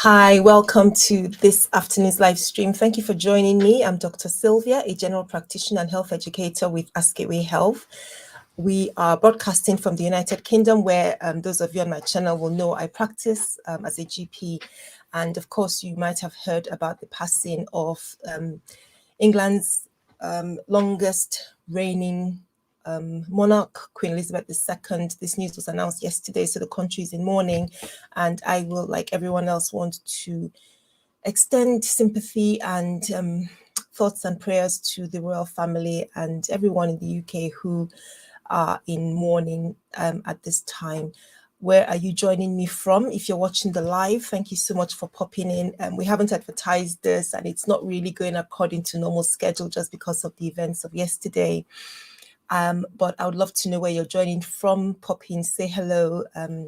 Hi, welcome to this afternoon's live stream. Thank you for joining me. I'm Dr. Sylvia, a general practitioner and health educator with AskAwayHealth. We are broadcasting from the United Kingdom, where those of you on my channel will know I practice as a GP. And of course, you might have heard about the passing of England's longest reigning monarch, Queen Elizabeth II. This news was announced yesterday, so the country is in mourning, and I will, like everyone else, want to extend sympathy and thoughts and prayers to the royal family and everyone in the UK who are in mourning at this time. Where are you joining me from? If you're watching the live, thank you so much for popping in. We haven't advertised this, and it's not really going according to normal schedule just because of the events of yesterday. But I would love to know where you're joining from. Pop in, say hello,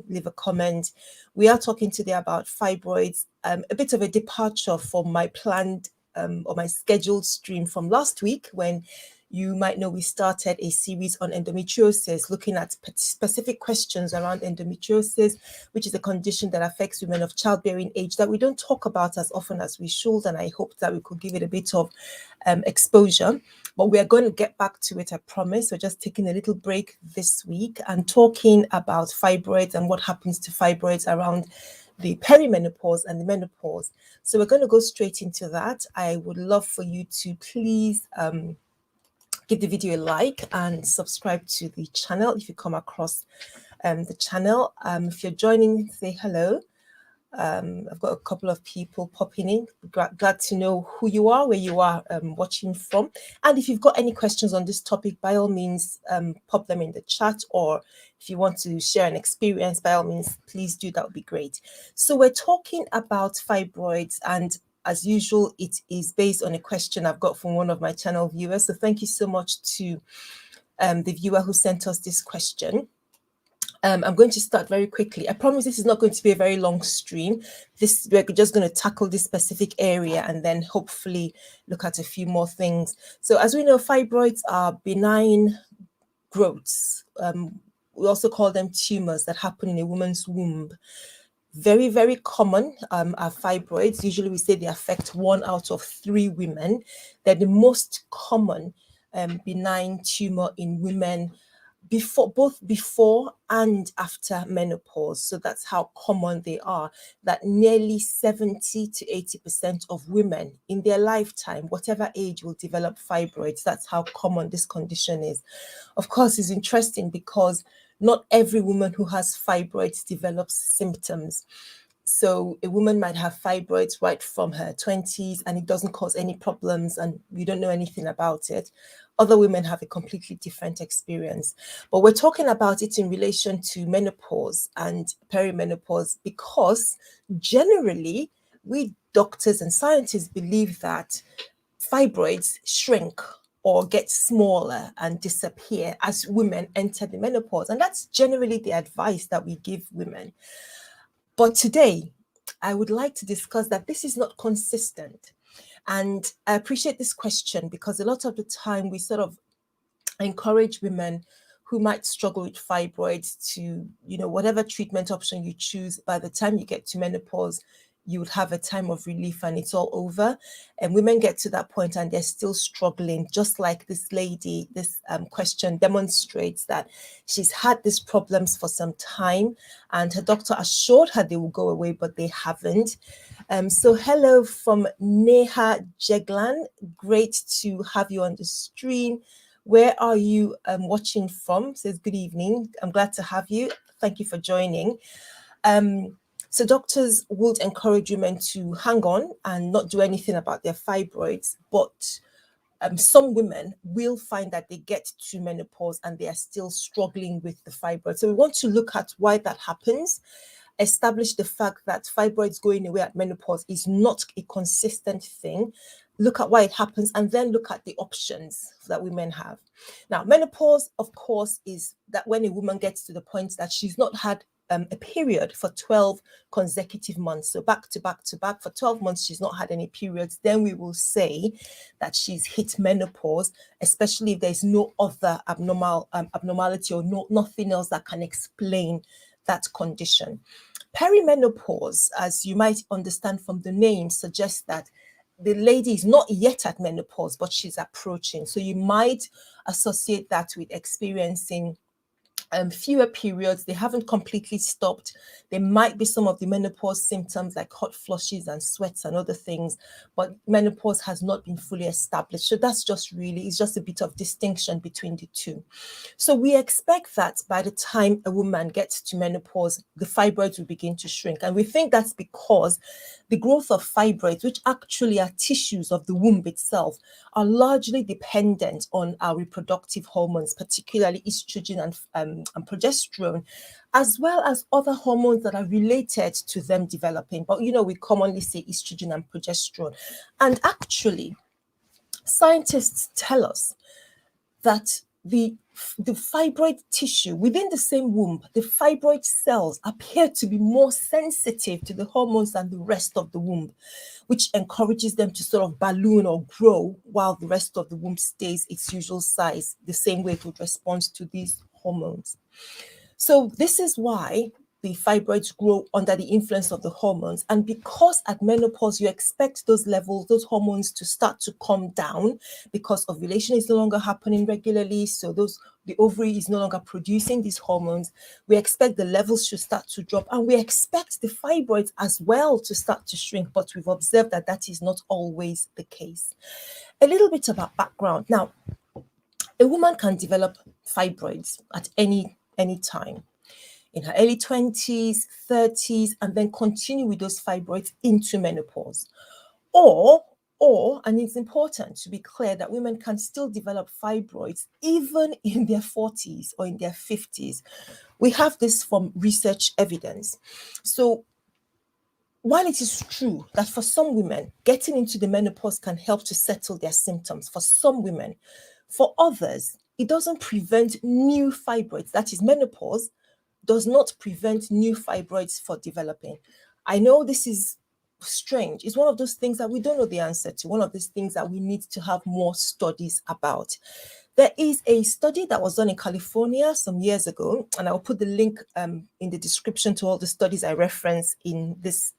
leave a comment. We are talking today about fibroids, a bit of a departure from my planned or my scheduled stream from last week, when you might know we started a series on endometriosis, looking at specific questions around endometriosis, which is a condition that affects women of childbearing age that we don't talk about as often as we should. And I hope that we could give it a bit of exposure. But we are going to get back to it, I promise. We're just taking a little break this week and talking about fibroids and what happens to fibroids around the perimenopause and the menopause. So we're going to go straight into that. I would love for you to please give the video a like and subscribe to the channel if you come across the channel. If you're joining, say hello. I've got a couple of people popping in. Glad to know who you are, where you are watching from. And if you've got any questions on this topic, by all means, pop them in the chat. Or if you want to share an experience, by all means, please do. That would be great. So we're talking about fibroids, and as usual, it is based on a question I've got from one of my channel viewers. So thank you so much to the viewer who sent us this question. I'm going to start very quickly. I promise this is not going to be a very long stream. We're just going to tackle this specific area and then hopefully look at a few more things. So as we know, fibroids are benign growths. We also call them tumors that happen in a woman's womb. Very, very common are fibroids. Usually we say they affect 1 out of 3 women. They're the most common benign tumor in women both before and after menopause. So that's how common they are, that nearly 70 to 80% of women in their lifetime, whatever age, will develop fibroids. That's how common this condition is. Of course, it's interesting because not every woman who has fibroids develops symptoms. So a woman might have fibroids right from her 20s and it doesn't cause any problems and we don't know anything about it. Other women have a completely different experience. But we're talking about it in relation to menopause and perimenopause because generally we doctors and scientists believe that fibroids shrink or get smaller and disappear as women enter the menopause. And that's generally the advice that we give women. But today, I would like to discuss that this is not consistent. And I appreciate this question because a lot of the time we sort of encourage women who might struggle with fibroids to, whatever treatment option you choose, by the time you get to menopause, you would have a time of relief and it's all over. And women get to that point and they're still struggling, just like this lady. This question demonstrates that she's had these problems for some time and her doctor assured her they will go away, but they haven't. So hello from nih.gov. Great to have you on the stream. Where are you watching from? Says good evening. I'm glad to have you. Thank you for joining. So doctors would encourage women to hang on and not do anything about their fibroids, but some women will find that they get to menopause and they are still struggling with the fibroids. So we want to look at why that happens, establish the fact that fibroids going away at menopause is not a consistent thing, look at why it happens, and then look at the options that women have. Now, menopause, of course, is that when a woman gets to the point that she's not had a period for 12 consecutive months. So back to back to back for 12 months, she's not had any periods. Then we will say that she's hit menopause, especially if there's no other abnormality or nothing else that can explain that condition. Perimenopause, as you might understand from the name, suggests that the lady is not yet at menopause, but she's approaching. So you might associate that with experiencing fewer periods. They haven't completely stopped. There might be some of the menopause symptoms like hot flushes and sweats and other things, but menopause has not been fully established. So that's just really, it's just a bit of distinction between the two. So we expect that by the time a woman gets to menopause, the fibroids will begin to shrink. And we think that's because the growth of fibroids, which actually are tissues of the womb itself, are largely dependent on our reproductive hormones, particularly estrogen and progesterone, as well as other hormones that are related to them developing. But, we commonly say estrogen and progesterone. And actually, scientists tell us that the fibroid tissue within the same womb, the fibroid cells appear to be more sensitive to the hormones than the rest of the womb, which encourages them to sort of balloon or grow while the rest of the womb stays its usual size, the same way it would respond to these hormones. So this is why the fibroids grow under the influence of the hormones. And because at menopause, you expect those levels, those hormones to start to come down because ovulation is no longer happening regularly. So the ovary is no longer producing these hormones. We expect the levels should start to drop, and we expect the fibroids as well to start to shrink. But we've observed that that is not always the case. A little bit about background. Now, a woman can develop fibroids at any time, in her early 20s, 30s, and then continue with those fibroids into menopause. Or, and it's important to be clear that women can still develop fibroids even in their 40s or in their 50s. We have this from research evidence. So while it is true that for some women, getting into the menopause can help to settle their symptoms, for some women, for others, it doesn't prevent new fibroids. That is, menopause does not prevent new fibroids from developing. I know this is strange. It's one of those things that we don't know the answer to, one of those things that we need to have more studies about. There is a study that was done in California some years ago, and I'll put the link in the description to all the studies I reference in this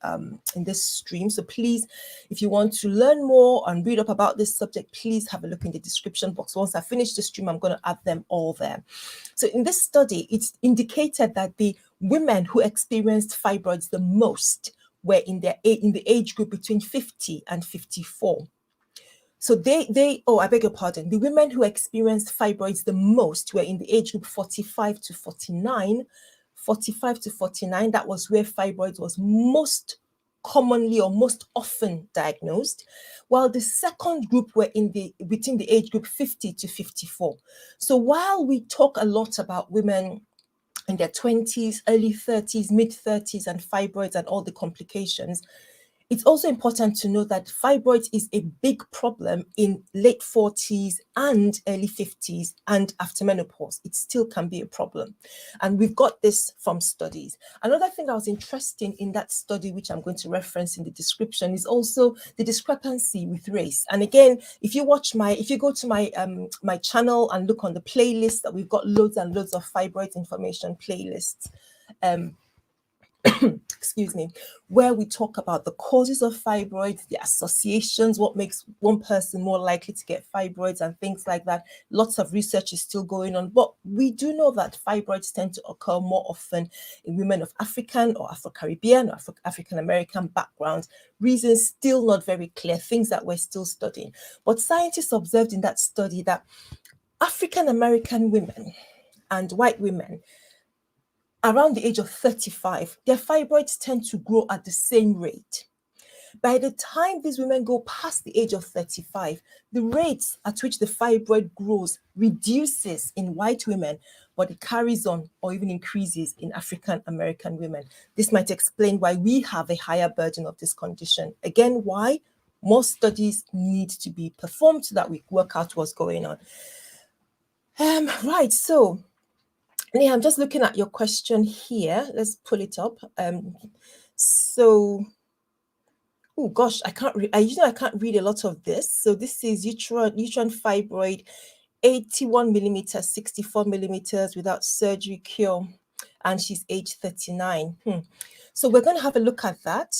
stream. So please, if you want to learn more and read up about this subject, please have a look in the description box. Once I finish the stream, I'm going to add them all there. So in this study, it's indicated that the women who experienced fibroids the most were in the age group between 50 and 54. So I beg your pardon, the women who experienced fibroids the most were in the age group 45 to 49. 45 to 49, that was where fibroids was most commonly or most often diagnosed, while the second group were between the age group 50 to 54. So while we talk a lot about women in their 20s, early 30s, mid 30s, and fibroids and all the complications, it's also important to know that fibroids is a big problem in late 40s and early 50s and after menopause. It still can be a problem. And we've got this from studies. Another thing that was interesting in that study, which I'm going to reference in the description, is also the discrepancy with race. And again, if you go to my channel and look on the playlist, that we've got loads and loads of fibroid information playlists. Excuse me, where we talk about the causes of fibroids, the associations, what makes one person more likely to get fibroids and things like that. Lots of research is still going on, but we do know that fibroids tend to occur more often in women of African or Afro-Caribbean or African-American backgrounds. Reasons still not very clear, things that we're still studying. But scientists observed in that study that African-American women and white women around the age of 35, their fibroids tend to grow at the same rate. By the time these women go past the age of 35, the rates at which the fibroid grows reduces in white women, but it carries on or even increases in African American women. This might explain why we have a higher burden of this condition. Again, why? More studies need to be performed so that we work out what's going on. Right, so Nih, I'm just looking at your question here. Let's pull it up. Oh gosh, I can't read a lot of this. So this is uterine fibroid, 81 millimeters, 64 millimeters without surgery cure. and she's age 39. So we're going to have a look at that.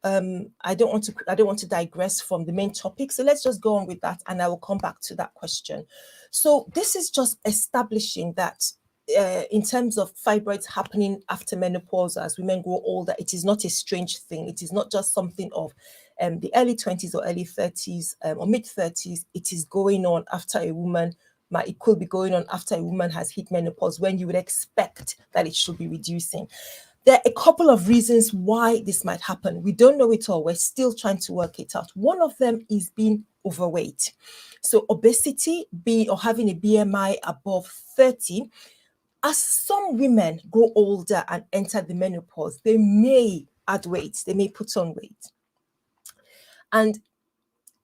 I don't want to digress from the main topic. So let's just go on with that, and I will come back to that question. So this is just establishing that in terms of fibroids happening after menopause, as women grow older, it is not a strange thing. It is not just something of the early 20s or early 30s or mid 30s. It is going on after a woman. It could be going on after a woman has hit menopause, when you would expect that it should be reducing. There are a couple of reasons why this might happen. We don't know it all. We're still trying to work it out. One of them is being overweight. So obesity, or having a BMI above 30. As some women grow older and enter the menopause, they may add weight. They may put on weight. And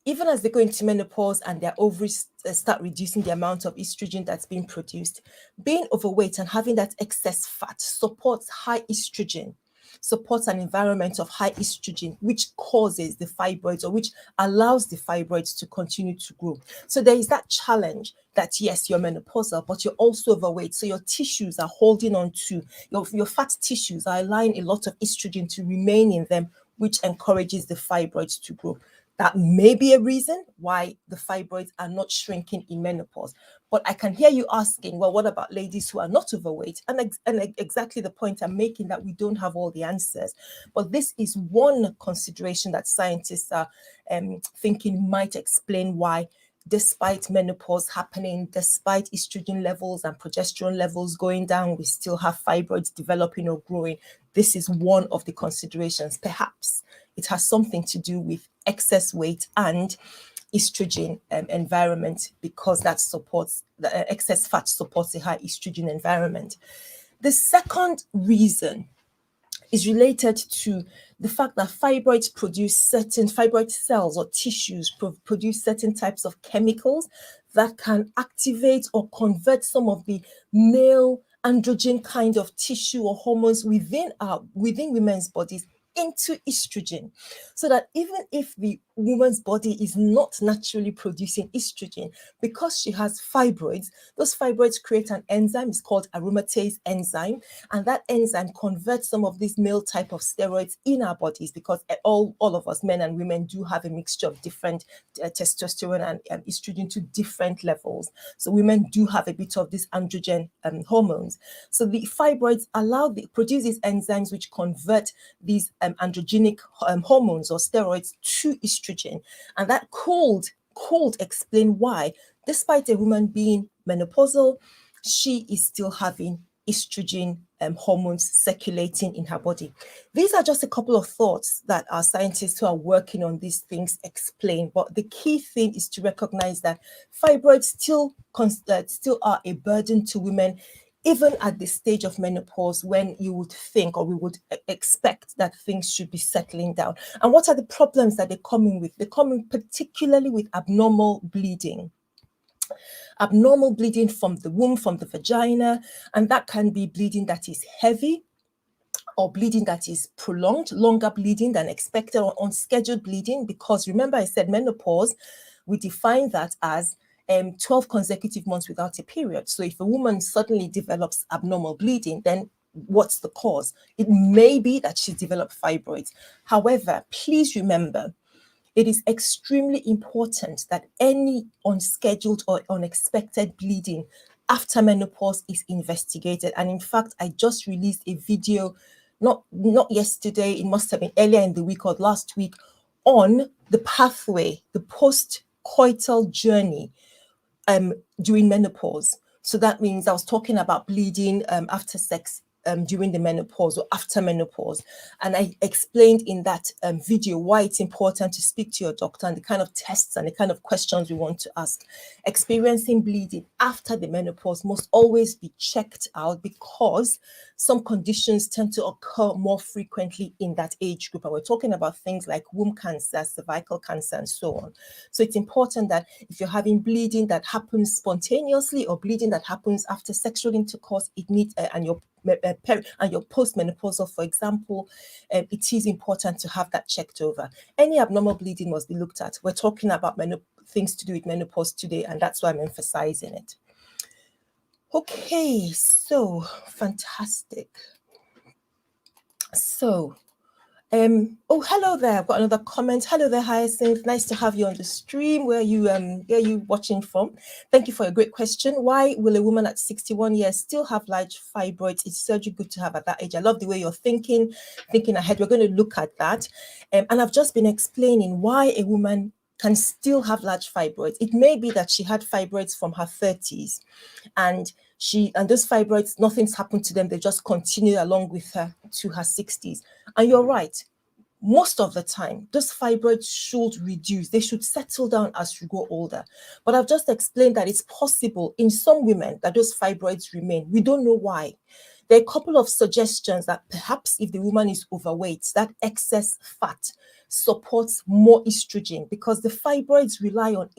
even as they go into menopause and their ovaries start reducing the amount of estrogen that's being produced, being overweight and having that excess fat supports high estrogen, supports an environment of high estrogen, which causes the fibroids, or which allows the fibroids to continue to grow. So there is that challenge that, yes, you're menopausal, but you're also overweight. So your tissues are holding on to, your fat tissues are allowing a lot of estrogen to remain in them, which encourages the fibroids to grow. That may be a reason why the fibroids are not shrinking in menopause. But I can hear you asking, well, what about ladies who are not overweight? And exactly the point I'm making, that we don't have all the answers. But this is one consideration that scientists are thinking might explain why, despite menopause happening, despite estrogen levels and progesterone levels going down, we still have fibroids developing or growing. This is one of the considerations. Perhaps it has something to do with excess weight and estrogen environment, because that supports, the excess fat supports a high estrogen environment. The second reason is related to the fact that fibroids produce certain fibroid cells or tissues produce certain types of chemicals that can activate or convert some of the male androgen kind of tissue or hormones within women's bodies into estrogen, so that even if the woman's body is not naturally producing estrogen, because she has fibroids, those fibroids create an enzyme. It's called aromatase enzyme, and that enzyme converts some of these male type of steroids in our bodies, because all of us, men and women, do have a mixture of different testosterone and estrogen to different levels. So women do have a bit of these androgen hormones. So the fibroids produce these enzymes which convert these androgenic hormones or steroids to estrogen. And that could explain why, despite a woman being menopausal, she is still having estrogen hormones circulating in her body. These are just a couple of thoughts that our scientists who are working on these things explain. But the key thing is to recognize that fibroids still are a burden to women, even at the stage of menopause, when you would think, or we would expect, that things should be settling down. And what are the problems that they're coming with? They're coming particularly with abnormal bleeding. Abnormal bleeding from the womb, from the vagina, and that can be bleeding that is heavy, or bleeding that is prolonged, longer bleeding than expected, or unscheduled bleeding. Because remember, I said menopause, we define that as 12 consecutive months without a period. So if a woman suddenly develops abnormal bleeding, then what's the cause? It may be that she's developed fibroids. However, please remember, it is extremely important that any unscheduled or unexpected bleeding after menopause is investigated. And in fact, I just released a video, not yesterday, it must have been earlier in the week or last week, on the pathway, the post-coital journey during menopause. So that means I was talking about bleeding after sex during the menopause or after menopause. And I explained in that video why it's important to speak to your doctor and the kind of tests and the kind of questions we want to ask. Experiencing bleeding after the menopause must always be checked out, because some conditions tend to occur more frequently in that age group. And we're talking about things like womb cancer, cervical cancer, and so on. So it's important that if you're having bleeding that happens spontaneously, or bleeding that happens after sexual intercourse, it needs and your postmenopausal, for example, it is important to have that checked over. Any abnormal bleeding must be looked at. We're talking about things to do with menopause today, and that's why I'm emphasizing it. Okay, so fantastic. So, oh, hello there. I've got another comment. Hello there, Hyacinth. Nice to have you on the stream. Where are you watching from? Thank you for a great question. Why will a woman at 61 years still have large fibroids? Is surgery good to have at that age? I love the way you're thinking ahead. We're going to look at that. And I've just been explaining why a woman can still have large fibroids. It may be that she had fibroids from her 30s, and those fibroids, nothing's happened to them. They just continue along with her to her 60s. And you're right. Most of the time, those fibroids should reduce. They should settle down as you grow older. But I've just explained that it's possible in some women that those fibroids remain. We don't know why. There are a couple of suggestions that perhaps if the woman is overweight, that excess fat supports more estrogen, because the fibroids rely on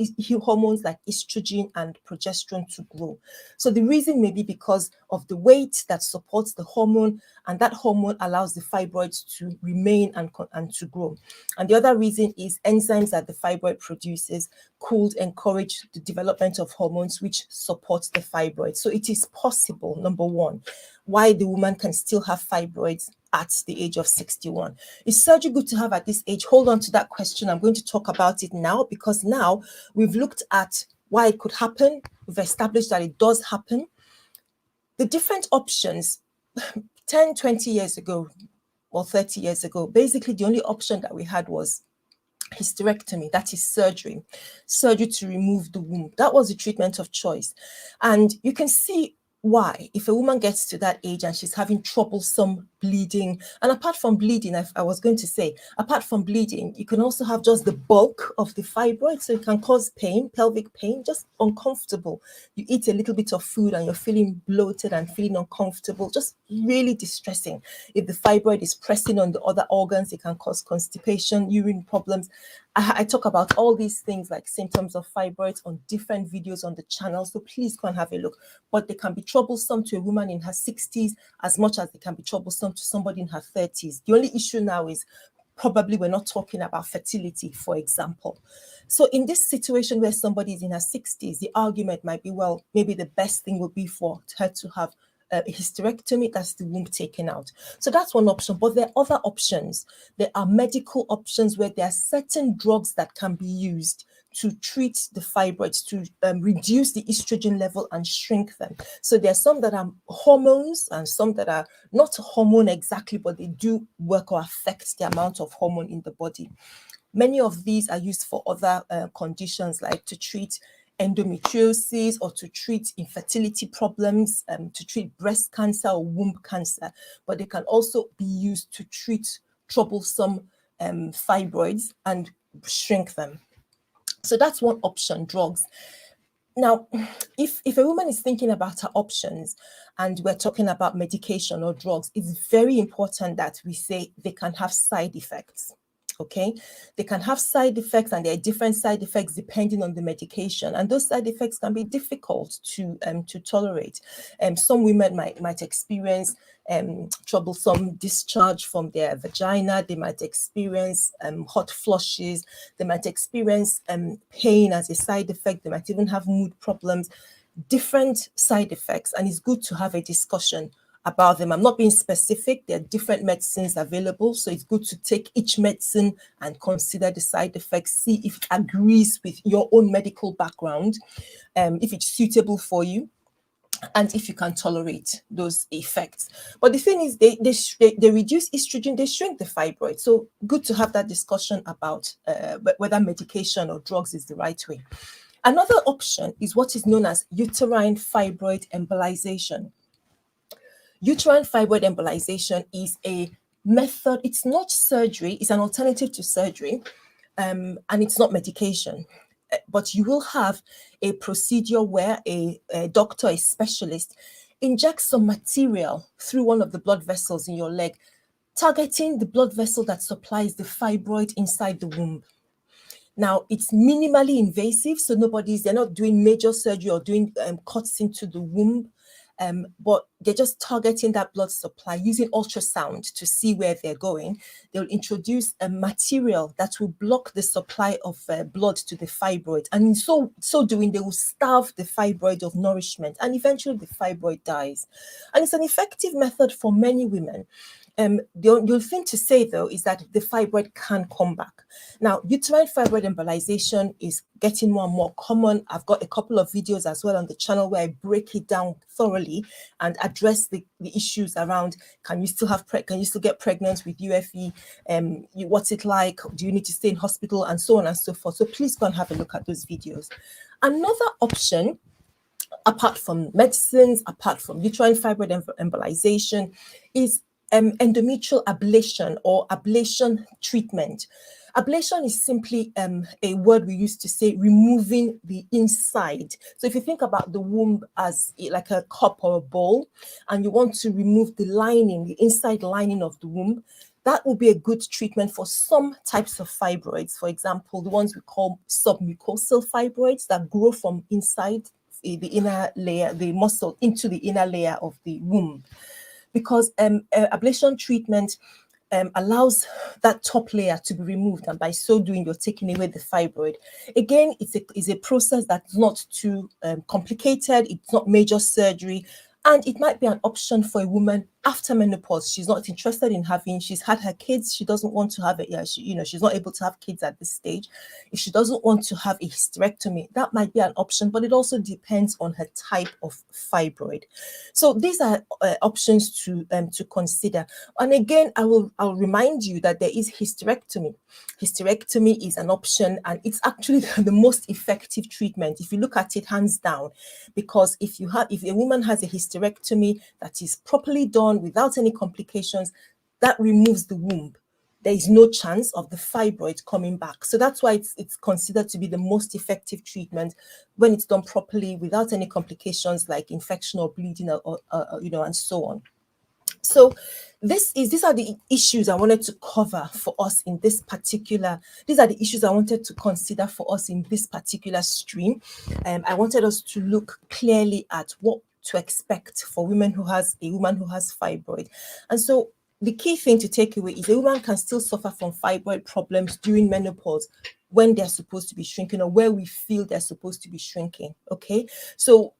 hormones like estrogen and progesterone to grow. So the reason may be because of the weight that supports the hormone, and that hormone allows the fibroids to remain and to grow. And the other reason is enzymes that the fibroid produces could encourage the development of hormones which support the fibroid. So it is possible, number one, why the woman can still have fibroids at the age of 61. Is surgery good to have at this age? Hold on to that question. I'm going to talk about it now, because now we've looked at why it could happen. We've established that it does happen. The different options 10, 20 years ago or 30 years ago, basically the only option that we had was hysterectomy, that is surgery to remove the womb. That was the treatment of choice. And you can see why, if a woman gets to that age and she's having troublesome bleeding, and apart from bleeding, I was going to say, apart from bleeding, you can also have just the bulk of the fibroid, so it can cause pain, pelvic pain, just uncomfortable. You eat a little bit of food and you're feeling bloated and feeling uncomfortable, just really distressing. If the fibroid is pressing on the other organs, it can cause constipation, urine problems. I talk about all these things like symptoms of fibroids on different videos on the channel, so please go and have a look. But they can be troublesome to a woman in her 60s as much as they can be troublesome to somebody in her 30s. The only issue now is probably we're not talking about fertility, for example. So in this situation where somebody is in her 60s, the argument might be, well, maybe the best thing would be for her to have a hysterectomy, that's the womb taken out. So that's one option, but there are other options. There are medical options where there are certain drugs that can be used to treat the fibroids, to reduce the estrogen level and shrink them. So there are some that are hormones and some that are not hormone exactly, but they do work or affect the amount of hormone in the body. Many of these are used for other conditions, like to treat endometriosis or to treat infertility problems, to treat breast cancer or womb cancer, but they can also be used to treat troublesome fibroids and shrink them. So that's one option, drugs. Now, if a woman is thinking about her options and we're talking about medication or drugs, it's very important that we say they can have side effects. Okay, they can have side effects, and there are different side effects depending on the medication, and those side effects can be difficult to tolerate. Some women might experience troublesome discharge from their vagina. They might experience hot flushes. They might experience pain as a side effect. They might even have mood problems. Different side effects, and it's good to have a discussion about them. I'm not being specific. There are different medicines available, so it's good to take each medicine and consider the side effects, see if it agrees with your own medical background, if it's suitable for you, and if you can tolerate those effects. But the thing is, they reduce estrogen, they shrink the fibroid. So good to have that discussion about whether medication or drugs is the right way. Another option is what is known as uterine fibroid embolization. Uterine fibroid embolization is a method. It's not surgery. It's an alternative to surgery, and it's not medication. But you will have a procedure where a doctor, a specialist, injects some material through one of the blood vessels in your leg, targeting the blood vessel that supplies the fibroid inside the womb. Now, it's minimally invasive, so they're not doing major surgery or doing cuts into the womb. but they're just targeting that blood supply using ultrasound to see where they're going. They'll introduce a material that will block the supply of blood to the fibroid, and in so doing, they will starve the fibroid of nourishment, and eventually the fibroid dies. And it's an effective method for many women. The only thing to say, though, is that the fibroid can come back. Now, uterine fibroid embolization is getting more and more common. I've got a couple of videos as well on the channel where I break it down thoroughly and address the issues around, can you still get pregnant with UFE? What's it like? Do you need to stay in hospital? And so on and so forth. So please go and have a look at those videos. Another option, apart from medicines, apart from uterine fibroid embolization, is endometrial ablation or ablation treatment. Ablation is simply a word we use to say removing the inside. So if you think about the womb as like a cup or a bowl, and you want to remove the lining, the inside lining of the womb, that will be a good treatment for some types of fibroids. For example, the ones we call submucosal fibroids that grow from inside the inner layer, the muscle, into the inner layer of the womb. Because ablation treatment allows that top layer to be removed, and by so doing, you're taking away the fibroid. Again, it's a process that's not too complicated. It's not major surgery, and it might be an option for a woman after menopause. She's not interested in she's had her kids. She doesn't want to have it. She's not able to have kids at this stage. If she doesn't want to have a hysterectomy, that might be an option, but it also depends on her type of fibroid. So these are options to consider. And again, I'll remind you that there is hysterectomy. Hysterectomy is an option, and it's actually the most effective treatment if you look at it hands down, because if a woman has a hysterectomy that is properly done without any complications, that removes the womb. There is no chance of the fibroid coming back. So that's why it's considered to be the most effective treatment when it's done properly without any complications like infection or bleeding or and so on. So these are the issues I wanted to cover for us in this particular. These are the issues I wanted to consider for us in this particular stream. I wanted us to look clearly at what to expect for a woman who has fibroid. And so the key thing to take away is a woman can still suffer from fibroid problems during menopause when they're supposed to be shrinking, or where we feel they're supposed to be shrinking. Okay, so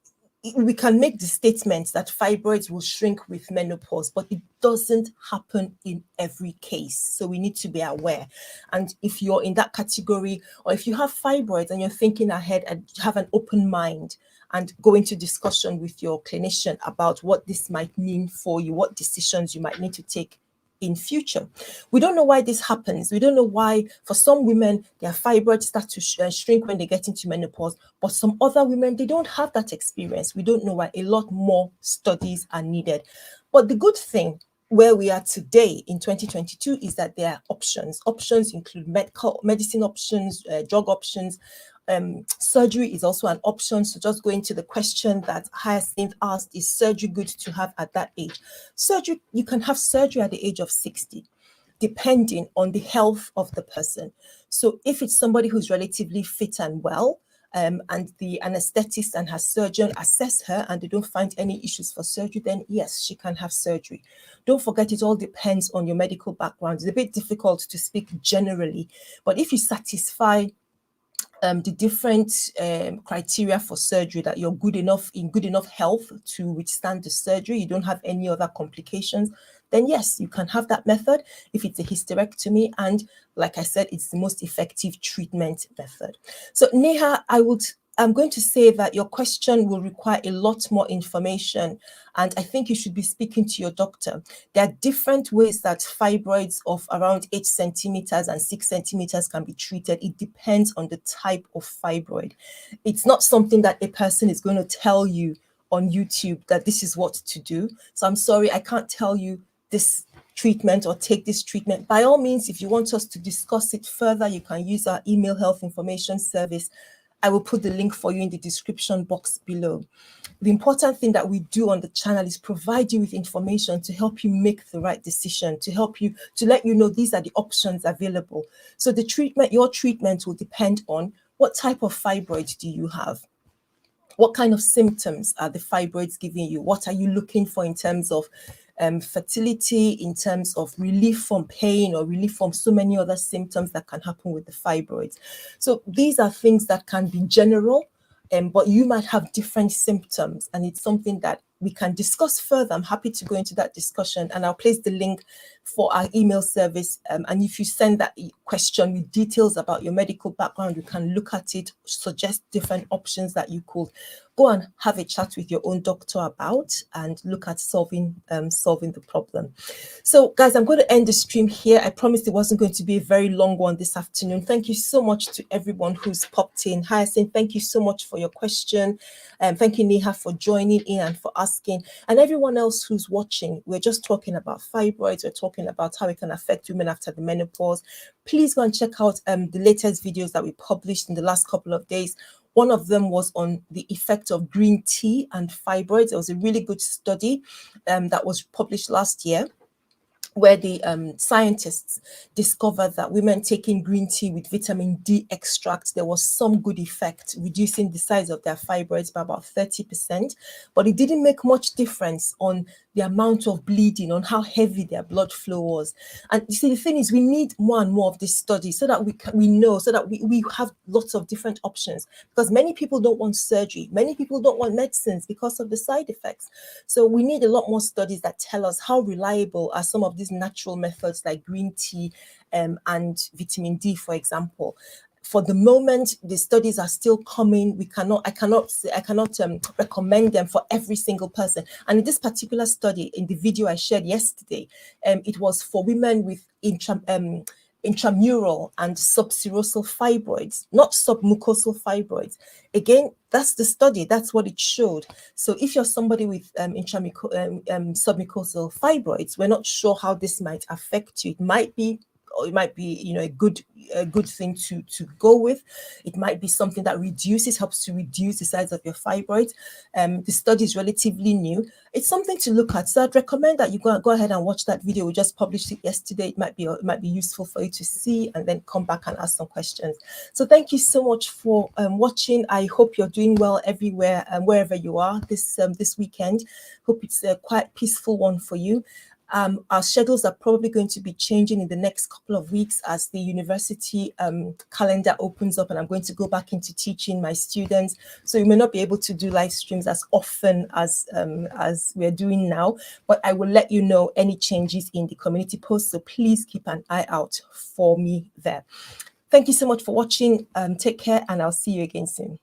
we can make the statement that fibroids will shrink with menopause, but it doesn't happen in every case. So we need to be aware. And if you're in that category, or if you have fibroids and you're thinking ahead, and have an open mind and go into discussion with your clinician about what this might mean for you, what decisions you might need to take in future. We don't know why this happens. We don't know why for some women their fibroids start to shrink when they get into menopause, but some other women, they don't have that experience. We don't know why. A lot more studies are needed. But the good thing where we are today in 2022 is that there are options. Options include medicine options, drug options. Surgery is also an option. So just going to the question that Hyacinth asked, is surgery good to have at that age? Surgery, you can have surgery at the age of 60, depending on the health of the person. So if it's somebody who's relatively fit and well, and the anesthetist and her surgeon assess her and they don't find any issues for surgery, then yes, she can have surgery. Don't forget, it all depends on your medical background. It's a bit difficult to speak generally, but if you satisfy the different criteria for surgery, that you're in good enough health to withstand the surgery, you don't have any other complications, then yes, you can have that method if it's a hysterectomy. And like I said, it's the most effective treatment method. So Neha, I'm going to say that your question will require a lot more information, and I think you should be speaking to your doctor. There are different ways that fibroids of around 8 centimeters and 6 centimeters can be treated. It depends on the type of fibroid. It's not something that a person is going to tell you on YouTube that this is what to do. So I'm sorry, I can't tell you this treatment or take this treatment. By all means, if you want us to discuss it further, you can use our email health information service. I will put the link for you in the description box below. The important thing that we do on the channel is provide you with information to help you make the right decision, to let you know these are the options available. So your treatment will depend on what type of fibroid do you have. What kind of symptoms are the fibroids giving you? What are you looking for in terms of fertility, in terms of relief from pain, or relief from so many other symptoms that can happen with the fibroids? So these are things that can be general, but you might have different symptoms, and it's something that we can discuss further. I'm happy to go into that discussion, and I'll place the link for our email service. And if you send that question with details about your medical background, you can look at it, suggest different options that you could go and have a chat with your own doctor about, and look at solving the problem. So guys, I'm going to end the stream here. I promised it wasn't going to be a very long one this afternoon. Thank you so much to everyone who's popped in. Hyacinth, thank you so much for your question. Thank you, Neha, for joining in and for asking. And everyone else who's watching, we're just talking about fibroids. We're talking about how it can affect women after the menopause. Please go and check out the latest videos that we published in the last couple of days. One of them was on the effect of green tea and fibroids. There was a really good study that was published last year, where the scientists discovered that women taking green tea with vitamin D extract, there was some good effect, reducing the size of their fibroids by about 30%, but it didn't make much difference on the amount of bleeding, on how heavy their blood flow was. And you see, the thing is, we need more and more of this study so that we know, so that we have lots of different options, because many people don't want surgery, many people don't want medicines because of the side effects. So we need a lot more studies that tell us how reliable are some of these natural methods like green tea and vitamin D, for example. For the moment, the studies are still coming. I cannot recommend them for every single person. And in this particular study, in the video I shared yesterday, it was for women with intramural and subserosal fibroids, not submucosal fibroids. Again, that's the study, that's what it showed. So if you're somebody with submucosal fibroids, we're not sure how this might affect you. It might be a good thing to go with. It might be something that helps to reduce the size of your fibroids. The study is relatively new. It's something to look at. So I'd recommend that you go ahead and watch that video. We just published it yesterday. It might be useful for you to see, and then come back and ask some questions. So thank you so much for watching. I hope you're doing well everywhere and wherever you are this weekend. Hope it's a quite peaceful one for you. Our schedules are probably going to be changing in the next couple of weeks as the university calendar opens up, and I'm going to go back into teaching my students. So we may not be able to do live streams as often as we're doing now, but I will let you know any changes in the community post. So please keep an eye out for me there. Thank you so much for watching. Take care, and I'll see you again soon.